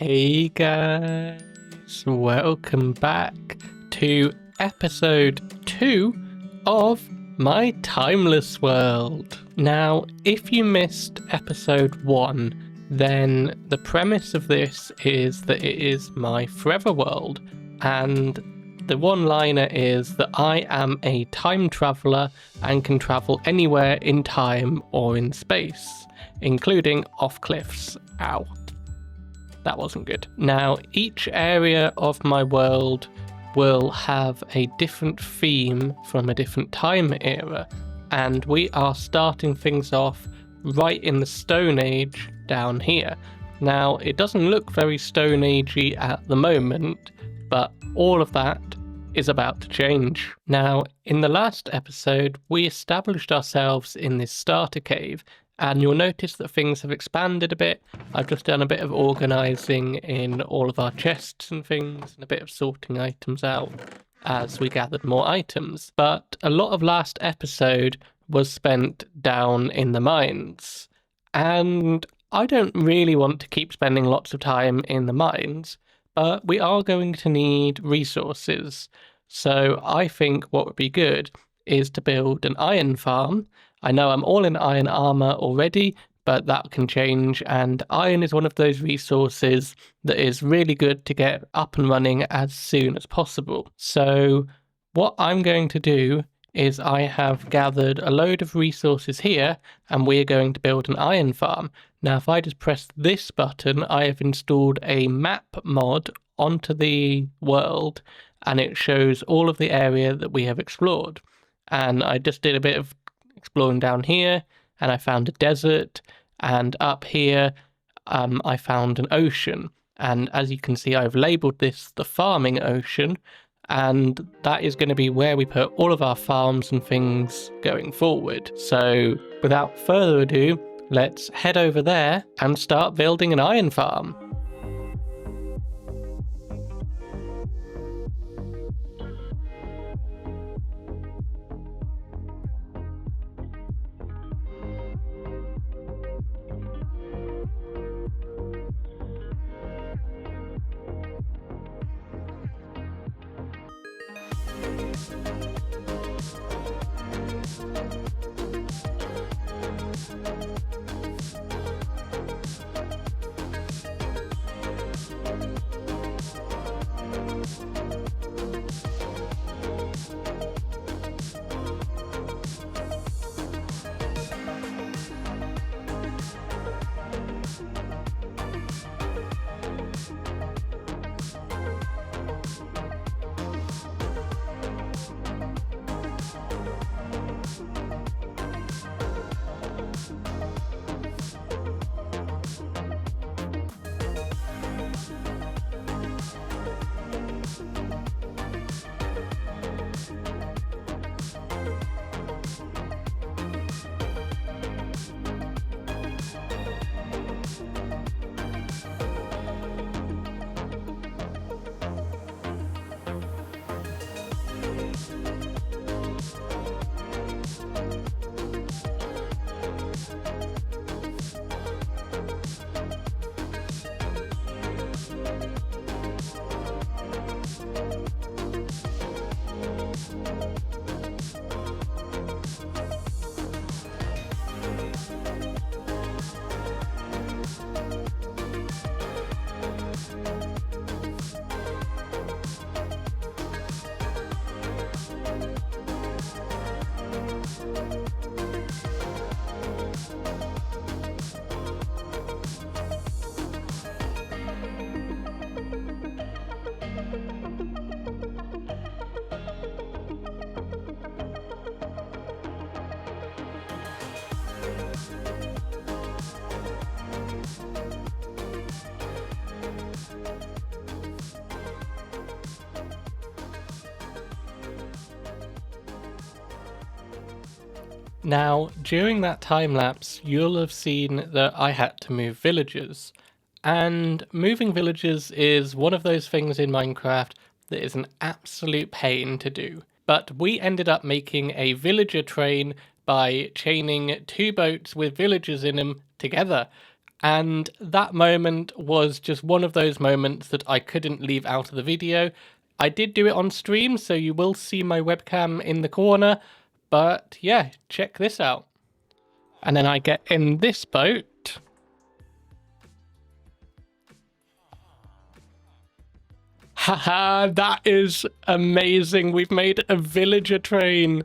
Hey guys, welcome back to episode 2 of my Timeless World. Now, if you missed episode 1, then the premise of this is that it is my forever world, and the one-liner is that I am a time traveler and can travel anywhere in time or in space, including off cliffs. Ow. That wasn't good. Now, each area of my world will have a different theme from a different time era, and we are starting things off right in the Stone Age down here. Now, it doesn't look very Stone Agey at the moment, but all of that is about to change. Now, in the last episode, we established ourselves in this starter cave, and you'll notice that things have expanded a bit. I've just done a bit of organising in all of our chests and things, and a bit of sorting items out as we gathered more items. But a lot of last episode was spent down in the mines, and I don't really want to keep spending lots of time in the mines, but we are going to need resources. So I think what would be good is to build an iron farm. I know I'm all in iron armor already, but that can change, and iron is one of those resources that is really good to get up and running as soon as possible. So what I'm going to do is I have gathered a load of resources here, and we're going to build an iron farm. Now, if I just press this button, I have installed a map mod onto the world, and it shows all of the area that we have explored. And I just did a bit of exploring down here, and I found a desert, and up here I found an ocean. And as you can see, I've labeled this the farming ocean, and that is going to be where we put all of our farms and things going forward. So without further ado, let's head over there and start building an iron farm. Now, during that time lapse, you'll have seen that I had to move villagers. And moving villagers is one of those things in Minecraft that is an absolute pain to do. But we ended up making a villager train by chaining 2 boats with villagers in them together. And that moment was just one of those moments that I couldn't leave out of the video. I did do it on stream, so you will see my webcam in the corner, but yeah, check this out. And then I get in this boat. Haha, that is amazing. We've made a villager train.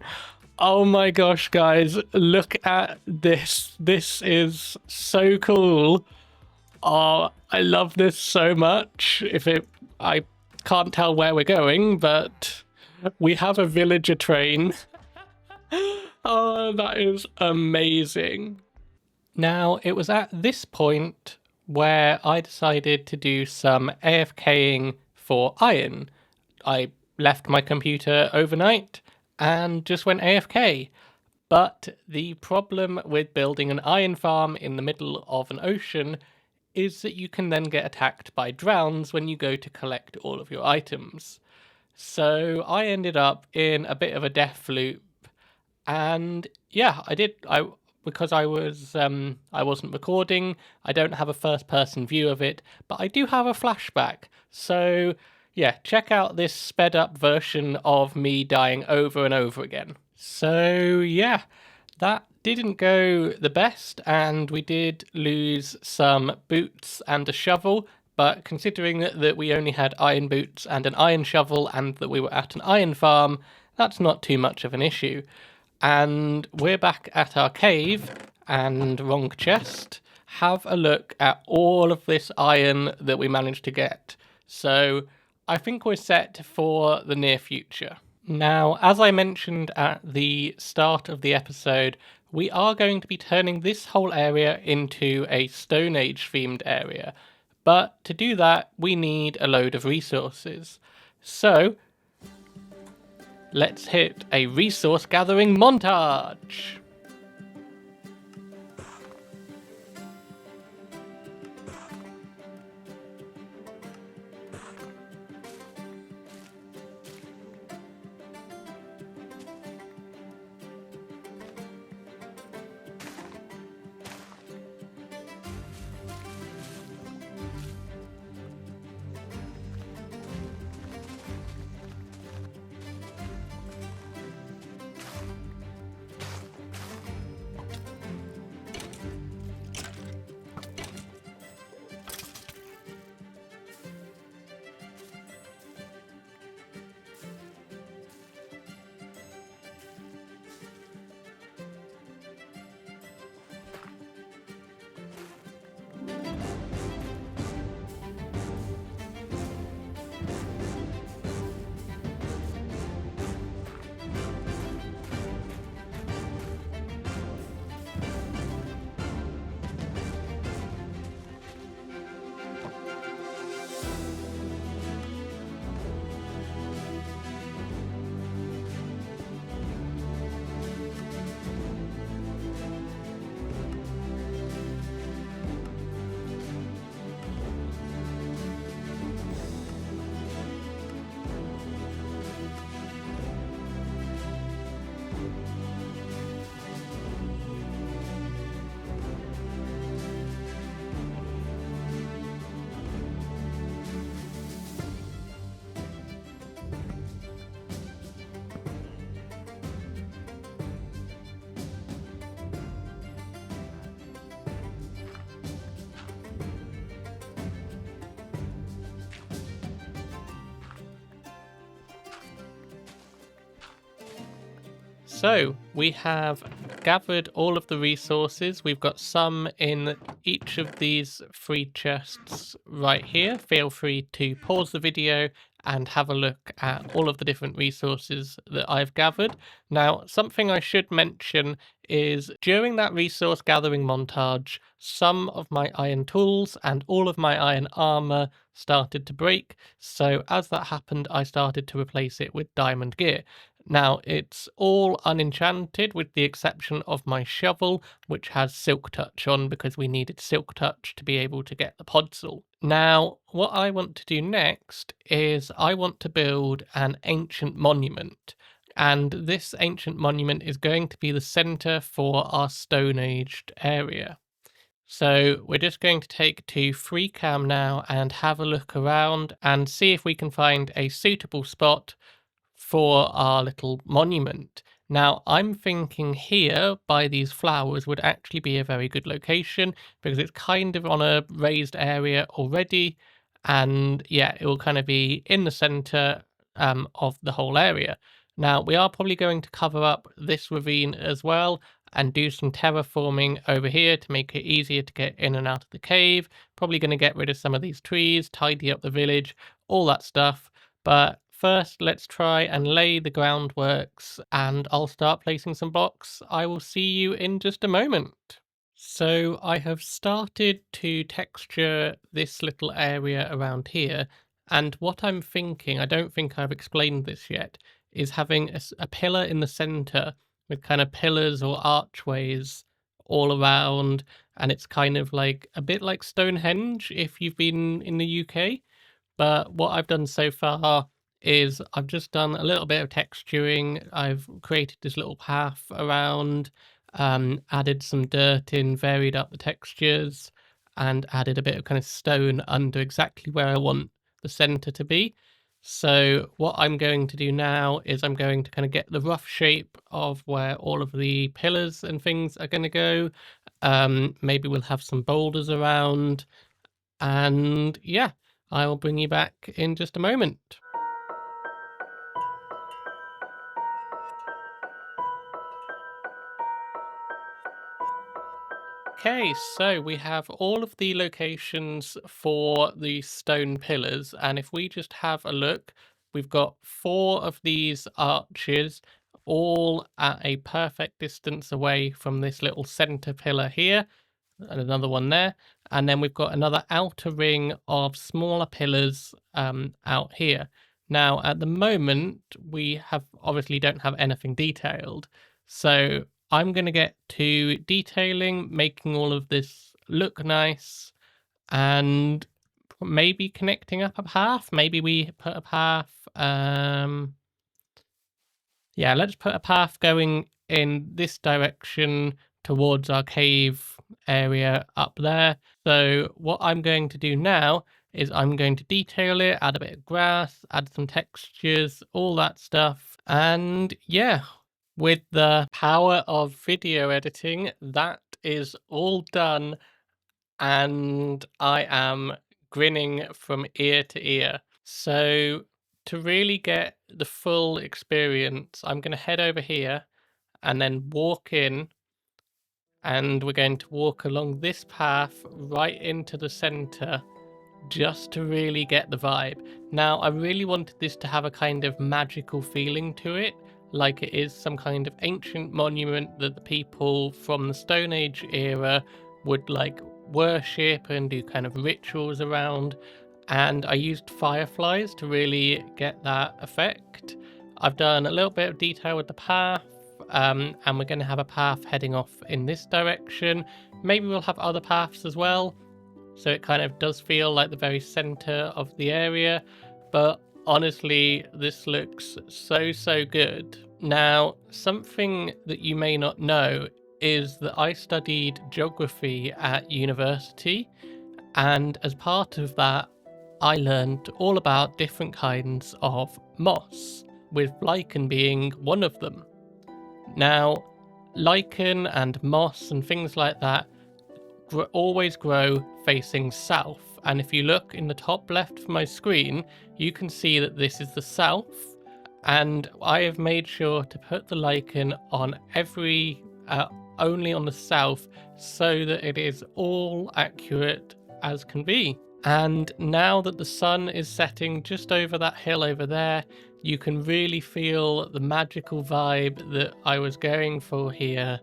Oh my gosh, guys, look at this. This is so cool. Oh, I love this so much. I can't tell where we're going, but we have a villager train. Oh, that is amazing. Now, it was at this point where I decided to do some AFKing for iron. I left my computer overnight and just went AFK. But the problem with building an iron farm in the middle of an ocean is that you can then get attacked by drowns when you go to collect all of your items. So I ended up in a bit of a death loop, and yeah, because I wasn't recording. I don't have a first-person view of it, but I do have a flashback. So yeah, check out this sped-up version of me dying over and over again. So yeah, that didn't go the best, and we did lose some boots and a shovel, but considering that we only had iron boots and an iron shovel and that we were at an iron farm, that's not too much of an issue. And we're back at our cave, and wrong chest. Have a look at all of this iron that we managed to get. So I think we're set for the near future. Now, as I mentioned at the start of the episode, we are going to be turning this whole area into a Stone Age themed area. But to do that, we need a load of resources. So let's hit a resource gathering montage. So we have gathered all of the resources. We've got some in each of these 3 chests right here. Feel free to pause the video and have a look at all of the different resources that I've gathered. Now, something I should mention is during that resource gathering montage, some of my iron tools and all of my iron armor started to break. So as that happened, I started to replace it with diamond gear. Now, it's all unenchanted with the exception of my shovel, which has Silk Touch on because we needed Silk Touch to be able to get the podzol. Now, what I want to do next is I want to build an ancient monument. And this ancient monument is going to be the center for our Stone Aged area. So we're just going to take to free cam now and have a look around and see if we can find a suitable spot for our little monument. Now, I'm thinking here by these flowers would actually be a very good location because it's kind of on a raised area already. And yeah, it will kind of be in the center of the whole area. Now, we are probably going to cover up this ravine as well and do some terraforming over here to make it easier to get in and out of the cave. Probably going to get rid of some of these trees, tidy up the village, all that stuff. But first, let's try and lay the groundworks, and I'll start placing some blocks. I will see you in just a moment. So I have started to texture this little area around here, and what I'm thinking, I don't think I've explained this yet, is having a pillar in the center with kind of pillars or archways all around, and it's kind of like a bit like Stonehenge if you've been in the UK. But what I've done so far is I've just done a little bit of texturing. I've created this little path around, added some dirt in, varied up the textures, and added a bit of kind of stone under exactly where I want the center to be. So what I'm going to do now is I'm going to kind of get the rough shape of where all of the pillars and things are going to go. Maybe we'll have some boulders around, and yeah, I will bring you back in just a moment. Okay, so we have all of the locations for the stone pillars, and if we just have a look, we've got 4 of these arches, all at a perfect distance away from this little center pillar here, and another one there. And then we've got another outer ring of smaller pillars out here. Now, at the moment, we have obviously don't have anything detailed. So I'm going to get to detailing, making all of this look nice, and maybe connecting up a path. Maybe we put a path. Yeah, let's put a path going in this direction towards our cave area up there. So what I'm going to do now is I'm going to detail it, add a bit of grass, add some textures, all that stuff. And yeah, with the power of video editing, that is all done. And I am grinning from ear to ear. So to really get the full experience, I'm going to head over here and then walk in, and we're going to walk along this path right into the center just to really get the vibe. Now, I really wanted this to have a kind of magical feeling to it, like it is some kind of ancient monument that the people from the Stone Age era would like worship and do kind of rituals around. And I used fireflies to really get that effect. I've done a little bit of detail with the path, and we're going to have a path heading off in this direction. Maybe we'll have other paths as well, so it kind of does feel like the very center of the area. But honestly, this looks so good. Now, something that you may not know is that I studied geography at university, and as part of that, I learned all about different kinds of moss, with lichen being one of them. Now, lichen and moss and things like that always grow facing south, and if you look in the top left of my screen, you can see that this is the south, and I have made sure to put the lichen on every only on the south so that it is all accurate as can be. And now that the sun is setting just over that hill over there, you can really feel the magical vibe that I was going for here.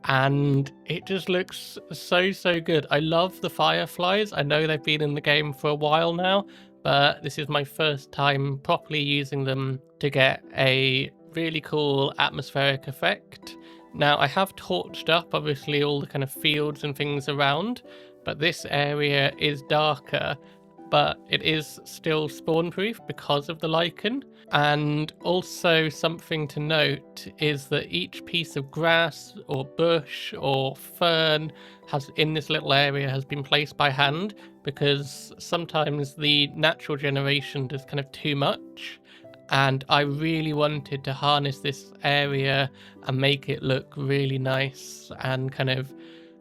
And it just looks so good. I love the fireflies. I know they've been in the game for a while now, but this is my first time properly using them to get a really cool atmospheric effect. Now, I have torched up, obviously, all the kind of fields and things around, but this area is darker. but it is still spawn proof because of the lichen. And also something to note is that each piece of grass or bush or fern has in this little area has been placed by hand, because sometimes the natural generation does kind of too much, and I really wanted to harness this area and make it look really nice and kind of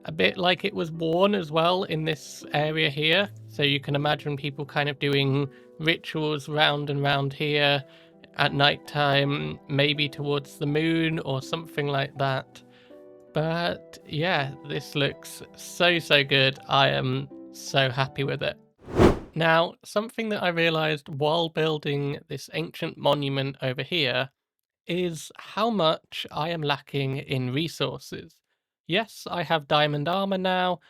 a bit like it was worn as well in this area here. So you can imagine people kind of doing rituals round and round here at night time, maybe towards the moon or something like that. But yeah, this looks so good. I am so happy with it. Now, something that I realized while building this ancient monument over here is how much I am lacking in resources. Yes, I have diamond armor now,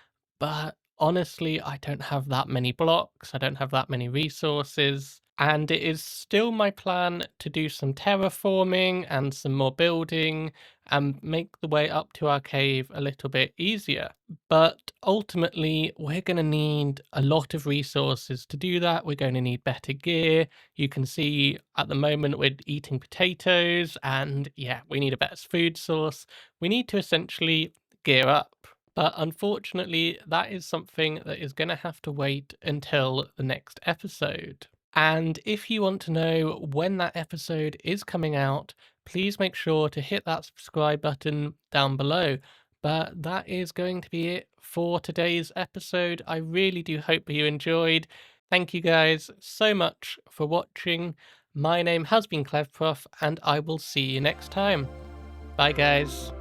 but honestly, I don't have that many blocks, I don't have that many resources, and it is still my plan to do some terraforming and some more building and make the way up to our cave a little bit easier. But ultimately, we're going to need a lot of resources to do that. We're going to need better gear. You can see at the moment we're eating potatoes, and yeah, we need a better food source. We need to essentially gear up. But unfortunately, that is something that is going to have to wait until the next episode. And if you want to know when that episode is coming out, please make sure to hit that subscribe button down below. But that is going to be it for today's episode. I really do hope you enjoyed. Thank you guys so much for watching. My name has been Clevprof, and I will see you next time. Bye, guys.